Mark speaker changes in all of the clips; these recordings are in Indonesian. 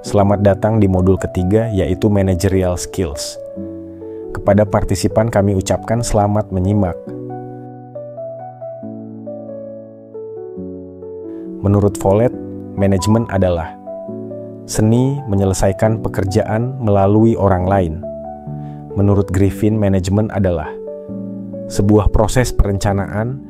Speaker 1: Selamat datang di modul ketiga, yaitu Managerial Skills. Kepada partisipan kami ucapkan selamat menyimak. Menurut Follett, manajemen adalah seni menyelesaikan pekerjaan melalui orang lain. Menurut Griffin, manajemen adalah sebuah proses perencanaan,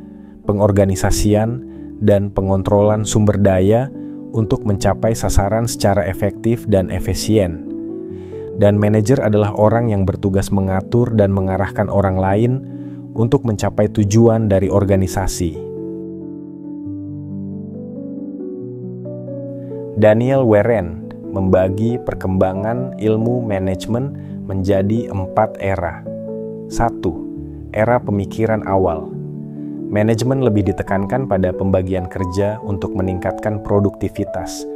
Speaker 1: pengorganisasian, dan pengontrolan sumber daya untuk mencapai sasaran secara efektif dan efisien. Dan manajer adalah orang yang bertugas mengatur dan mengarahkan orang lain untuk mencapai tujuan dari organisasi. Daniel Warren membagi perkembangan ilmu manajemen menjadi 4 era. 1. Era pemikiran awal. Manajemen lebih ditekankan pada pembagian kerja untuk meningkatkan produktivitas.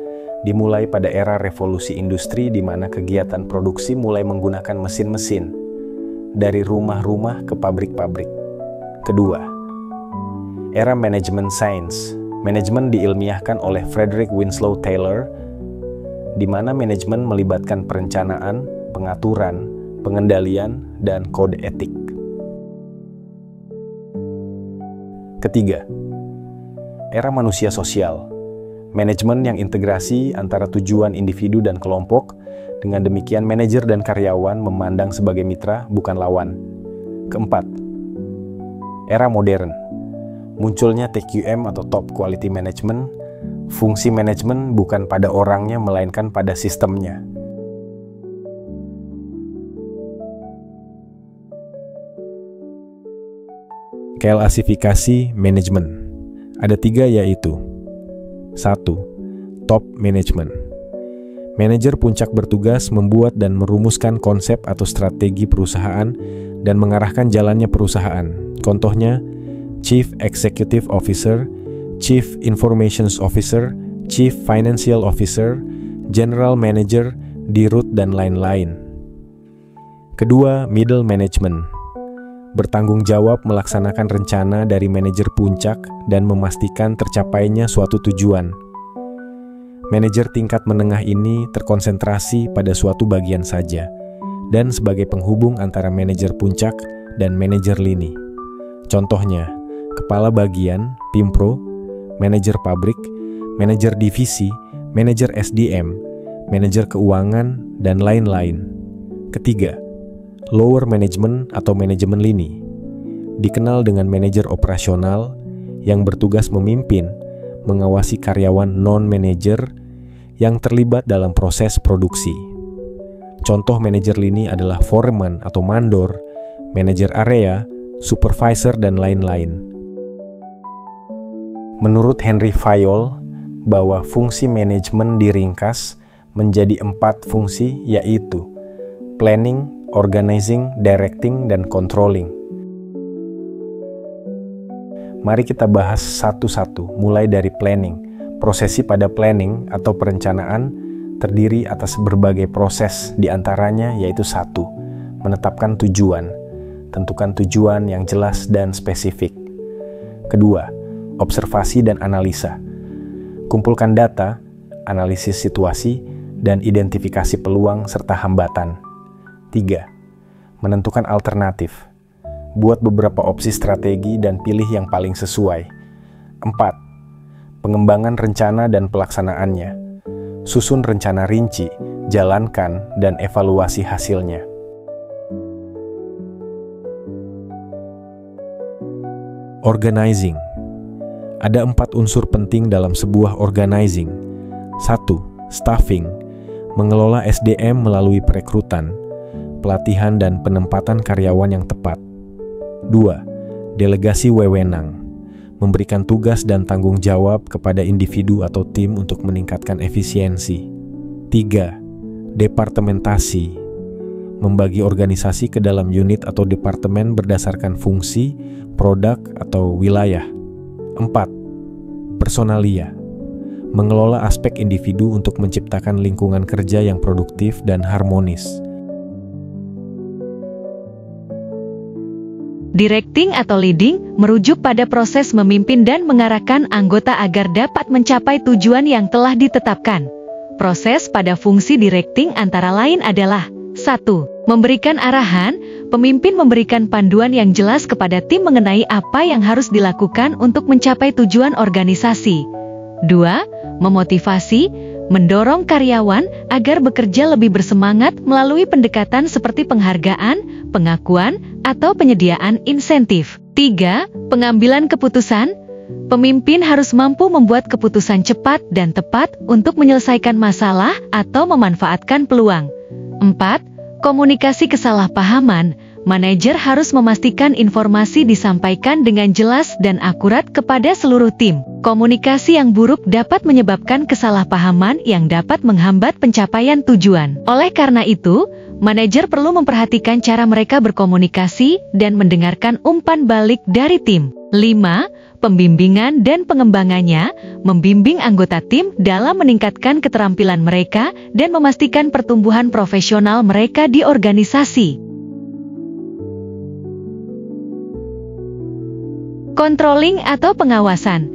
Speaker 1: Dimulai pada era revolusi industri di mana kegiatan produksi mulai menggunakan mesin-mesin, dari rumah-rumah ke pabrik-pabrik. Kedua, era manajemen sains. Manajemen diilmiahkan oleh Frederick Winslow Taylor, di mana manajemen melibatkan perencanaan, pengaturan, pengendalian, dan kode etik. Ketiga, era manusia sosial. Manajemen yang integrasi antara tujuan individu dan kelompok, dengan demikian manajer dan karyawan memandang sebagai mitra, bukan lawan. Keempat, era modern. Munculnya TQM atau Top Quality Management. Fungsi manajemen bukan pada orangnya, melainkan pada sistemnya. Klasifikasi manajemen. Ada 3, yaitu 1. Top Management. Manajer puncak bertugas membuat dan merumuskan konsep atau strategi perusahaan dan mengarahkan jalannya perusahaan. Contohnya, Chief Executive Officer, Chief Information Officer, Chief Financial Officer, General Manager, Dirut, dan lain-lain. Kedua, Middle Management. Bertanggung jawab melaksanakan rencana dari manajer puncak dan memastikan tercapainya suatu tujuan. Manajer tingkat menengah ini terkonsentrasi pada suatu bagian saja, dan sebagai penghubung antara manajer puncak dan manajer lini. Contohnya, kepala bagian, Pimpro, manajer pabrik, manajer divisi, manajer SDM, manajer keuangan, dan lain-lain. Ketiga, Lower Management atau manajemen lini. Dikenal dengan manajer operasional yang bertugas memimpin, mengawasi karyawan non-manajer yang terlibat dalam proses produksi. Contoh manajer lini adalah foreman atau mandor, manajer area, supervisor, dan lain-lain. Menurut Henry Fayol, bahwa fungsi manajemen diringkas menjadi 4 fungsi, yaitu planning, organizing, directing, dan controlling. Mari kita bahas satu-satu, mulai dari planning. Prosesi pada planning atau perencanaan terdiri atas berbagai proses, diantaranya yaitu 1. Menetapkan tujuan. Tentukan tujuan yang jelas dan spesifik. Kedua, observasi dan analisa. Kumpulkan data, analisis situasi, dan identifikasi peluang serta hambatan. 3. Menentukan alternatif. Buat beberapa opsi strategi dan pilih yang paling sesuai. 4. Pengembangan rencana dan pelaksanaannya. Susun rencana rinci, jalankan, dan evaluasi hasilnya. Organizing. Ada 4 unsur penting dalam sebuah organizing. 1. Staffing. Mengelola SDM melalui perekrutan, pelatihan, dan penempatan karyawan yang tepat. 2. Delegasi wewenang. Memberikan tugas dan tanggung jawab kepada individu atau tim untuk meningkatkan efisiensi. 3. Departementasi. Membagi organisasi ke dalam unit atau departemen berdasarkan fungsi, produk, atau wilayah. 4. Personalia. Mengelola aspek individu untuk menciptakan lingkungan kerja yang produktif dan harmonis.
Speaker 2: Directing atau leading merujuk pada proses memimpin dan mengarahkan anggota agar dapat mencapai tujuan yang telah ditetapkan. Proses pada fungsi directing antara lain adalah 1. Memberikan arahan. Pemimpin memberikan panduan yang jelas kepada tim mengenai apa yang harus dilakukan untuk mencapai tujuan organisasi. 2. Memotivasi, mendorong karyawan agar bekerja lebih bersemangat melalui pendekatan seperti penghargaan, pengakuan, atau penyediaan insentif. 3. Pengambilan keputusan. Pemimpin harus mampu membuat keputusan cepat dan tepat untuk menyelesaikan masalah atau memanfaatkan peluang. 4. Komunikasi kesalahpahaman. Manajer harus memastikan informasi disampaikan dengan jelas dan akurat kepada seluruh tim. Komunikasi yang buruk dapat menyebabkan kesalahpahaman yang dapat menghambat pencapaian tujuan. Oleh karena itu, manajer perlu memperhatikan cara mereka berkomunikasi dan mendengarkan umpan balik dari tim. 5. Pembimbingan dan pengembangannya, membimbing anggota tim dalam meningkatkan keterampilan mereka dan memastikan pertumbuhan profesional mereka di organisasi. Controlling atau pengawasan.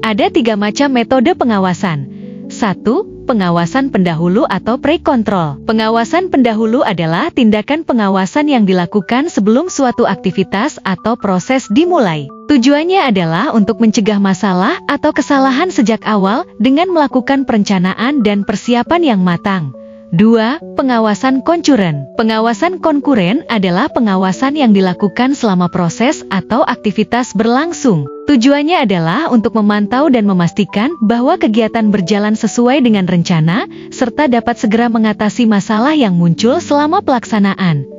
Speaker 2: Ada 3 macam metode pengawasan. 1. Pengawasan pendahulu atau pre-control. Pengawasan pendahulu adalah tindakan pengawasan yang dilakukan sebelum suatu aktivitas atau proses dimulai. Tujuannya adalah untuk mencegah masalah atau kesalahan sejak awal dengan melakukan perencanaan dan persiapan yang matang. 2. Pengawasan konkuren. Pengawasan konkuren adalah pengawasan yang dilakukan selama proses atau aktivitas berlangsung. Tujuannya adalah untuk memantau dan memastikan bahwa kegiatan berjalan sesuai dengan rencana, serta dapat segera mengatasi masalah yang muncul selama pelaksanaan.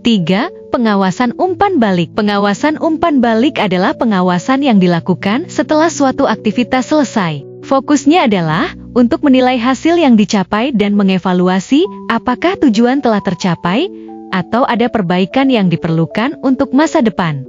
Speaker 2: 3. Pengawasan umpan balik. Pengawasan umpan balik adalah pengawasan yang dilakukan setelah suatu aktivitas selesai. Fokusnya adalah untuk menilai hasil yang dicapai dan mengevaluasi apakah tujuan telah tercapai atau ada perbaikan yang diperlukan untuk masa depan.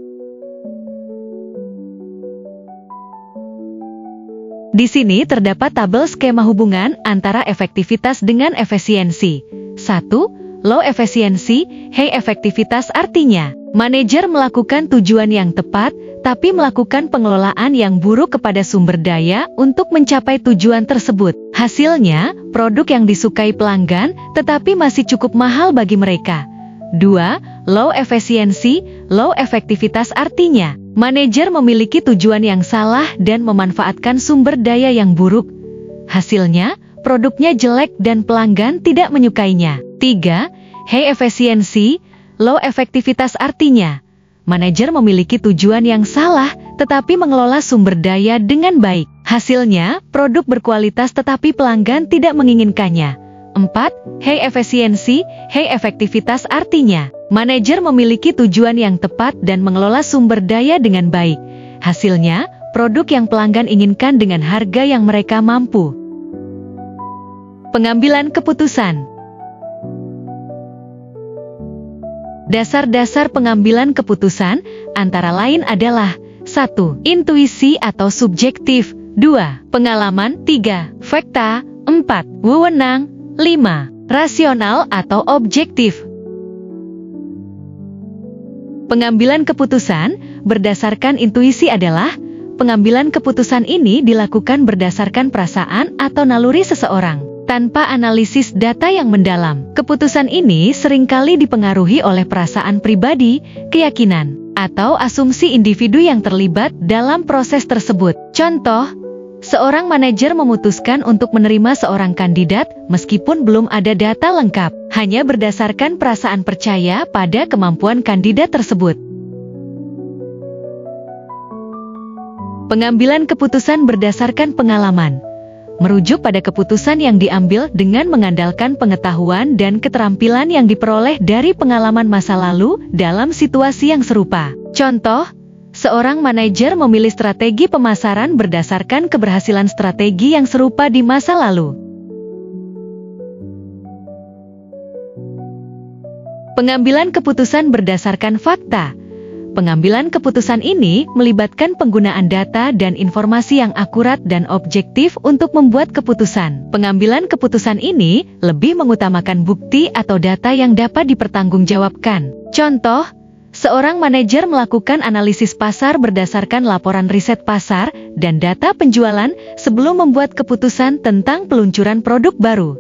Speaker 2: Di sini terdapat tabel skema hubungan antara efektivitas dengan efisiensi. 1. Low efficiency, high efektivitas artinya, manajer melakukan tujuan yang tepat, tapi melakukan pengelolaan yang buruk kepada sumber daya untuk mencapai tujuan tersebut. Hasilnya, produk yang disukai pelanggan, tetapi masih cukup mahal bagi mereka. 2. Low efficiency, low efektivitas artinya, manajer memiliki tujuan yang salah dan memanfaatkan sumber daya yang buruk. Hasilnya, produknya jelek dan pelanggan tidak menyukainya. 3. High efficiency, low efektivitas artinya, manajer memiliki tujuan yang salah tetapi mengelola sumber daya dengan baik. Hasilnya, produk berkualitas tetapi pelanggan tidak menginginkannya. 4. High efficiency, high efektivitas artinya, manajer memiliki tujuan yang tepat dan mengelola sumber daya dengan baik. Hasilnya, produk yang pelanggan inginkan dengan harga yang mereka mampu. Pengambilan keputusan. Dasar-dasar pengambilan keputusan antara lain adalah 1. Intuisi atau subjektif. 2. Pengalaman. 3. Fakta. 4. Wewenang. 5. Rasional atau objektif. Pengambilan keputusan berdasarkan intuisi adalah pengambilan keputusan ini dilakukan berdasarkan perasaan atau naluri seseorang, tanpa analisis data yang mendalam. Keputusan ini seringkali dipengaruhi oleh perasaan pribadi, keyakinan, atau asumsi individu yang terlibat dalam proses tersebut. Contoh, seorang manajer memutuskan untuk menerima seorang kandidat meskipun belum ada data lengkap, hanya berdasarkan perasaan percaya pada kemampuan kandidat tersebut. Pengambilan keputusan berdasarkan pengalaman merujuk pada keputusan yang diambil dengan mengandalkan pengetahuan dan keterampilan yang diperoleh dari pengalaman masa lalu dalam situasi yang serupa. Contoh, seorang manajer memilih strategi pemasaran berdasarkan keberhasilan strategi yang serupa di masa lalu. Pengambilan keputusan berdasarkan fakta. Pengambilan keputusan ini melibatkan penggunaan data dan informasi yang akurat dan objektif untuk membuat keputusan. Pengambilan keputusan ini lebih mengutamakan bukti atau data yang dapat dipertanggungjawabkan. Contoh, Seorang manajer melakukan analisis pasar berdasarkan laporan riset pasar dan data penjualan sebelum membuat keputusan tentang peluncuran produk baru.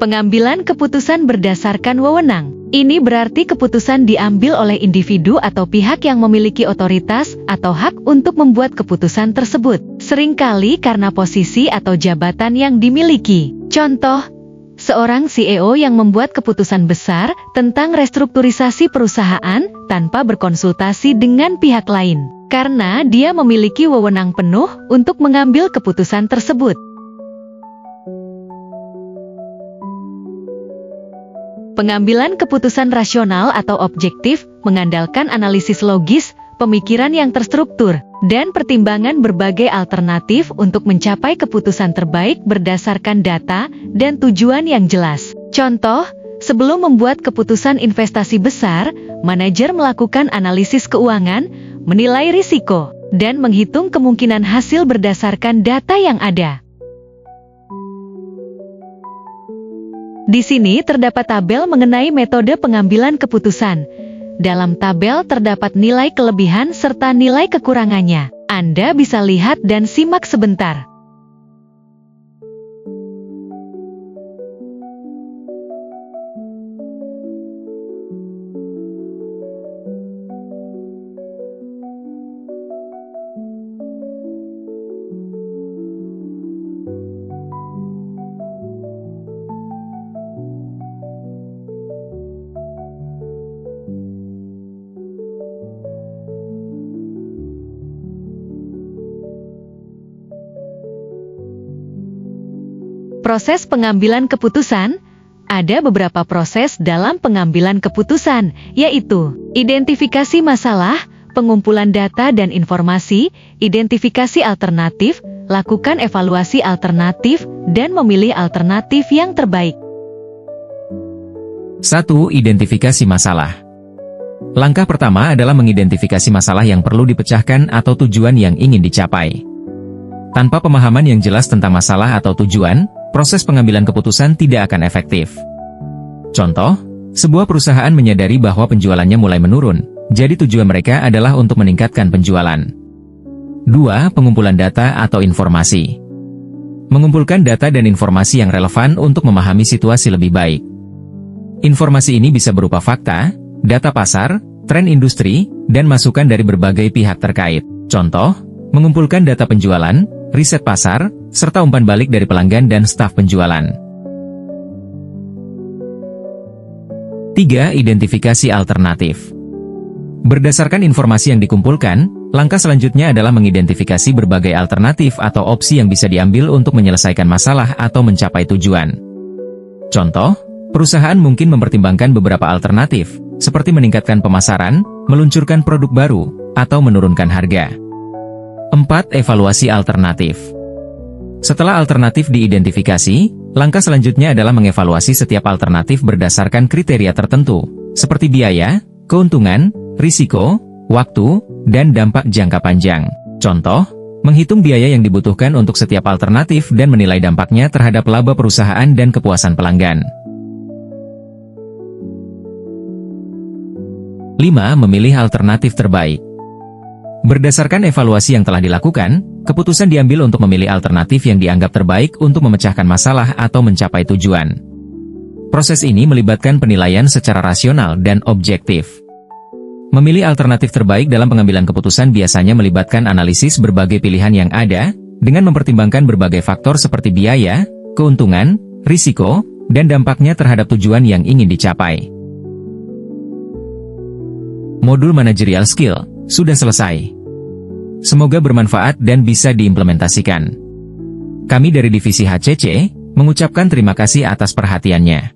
Speaker 2: Pengambilan keputusan berdasarkan wewenang. Ini berarti keputusan diambil oleh individu atau pihak yang memiliki otoritas atau hak untuk membuat keputusan tersebut, seringkali karena posisi atau jabatan yang dimiliki. Contoh, seorang CEO yang membuat keputusan besar tentang restrukturisasi perusahaan tanpa berkonsultasi dengan pihak lain, karena dia memiliki wewenang penuh untuk mengambil keputusan tersebut. Pengambilan keputusan rasional atau objektif mengandalkan analisis logis, pemikiran yang terstruktur, dan pertimbangan berbagai alternatif untuk mencapai keputusan terbaik berdasarkan data dan tujuan yang jelas. Contoh, sebelum membuat keputusan investasi besar, manajer melakukan analisis keuangan, menilai risiko, dan menghitung kemungkinan hasil berdasarkan data yang ada. Di sini terdapat tabel mengenai metode pengambilan keputusan. Dalam tabel terdapat nilai kelebihan serta nilai kekurangannya. Anda bisa lihat dan simak sebentar. Proses pengambilan keputusan. Ada beberapa proses dalam pengambilan keputusan, yaitu identifikasi masalah, pengumpulan data dan informasi, identifikasi alternatif, lakukan evaluasi alternatif, dan memilih alternatif yang terbaik.
Speaker 3: 1. Identifikasi masalah. Langkah pertama adalah mengidentifikasi masalah yang perlu dipecahkan atau tujuan yang ingin dicapai. Tanpa pemahaman yang jelas tentang masalah atau tujuan, proses pengambilan keputusan tidak akan efektif. Contoh, sebuah perusahaan menyadari bahwa penjualannya mulai menurun, jadi tujuan mereka adalah untuk meningkatkan penjualan. 2. Pengumpulan data atau informasi. Mengumpulkan data dan informasi yang relevan untuk memahami situasi lebih baik. Informasi ini bisa berupa fakta, data pasar, tren industri, dan masukan dari berbagai pihak terkait. Contoh, mengumpulkan data penjualan, riset pasar, serta umpan balik dari pelanggan dan staf penjualan. 3. Identifikasi alternatif. Berdasarkan informasi yang dikumpulkan, langkah selanjutnya adalah mengidentifikasi berbagai alternatif atau opsi yang bisa diambil untuk menyelesaikan masalah atau mencapai tujuan. Contoh, perusahaan mungkin mempertimbangkan beberapa alternatif, seperti meningkatkan pemasaran, meluncurkan produk baru, atau menurunkan harga. 4. Evaluasi alternatif. Setelah alternatif diidentifikasi, langkah selanjutnya adalah mengevaluasi setiap alternatif berdasarkan kriteria tertentu, seperti biaya, keuntungan, risiko, waktu, dan dampak jangka panjang. Contoh, menghitung biaya yang dibutuhkan untuk setiap alternatif dan menilai dampaknya terhadap laba perusahaan dan kepuasan pelanggan. 5. Memilih alternatif terbaik. Berdasarkan evaluasi yang telah dilakukan, keputusan diambil untuk memilih alternatif yang dianggap terbaik untuk memecahkan masalah atau mencapai tujuan. Proses ini melibatkan penilaian secara rasional dan objektif. Memilih alternatif terbaik dalam pengambilan keputusan biasanya melibatkan analisis berbagai pilihan yang ada, dengan mempertimbangkan berbagai faktor seperti biaya, keuntungan, risiko, dan dampaknya terhadap tujuan yang ingin dicapai. Modul Managerial Skill sudah selesai. Semoga bermanfaat dan bisa diimplementasikan. Kami dari Divisi HCC mengucapkan terima kasih atas perhatiannya.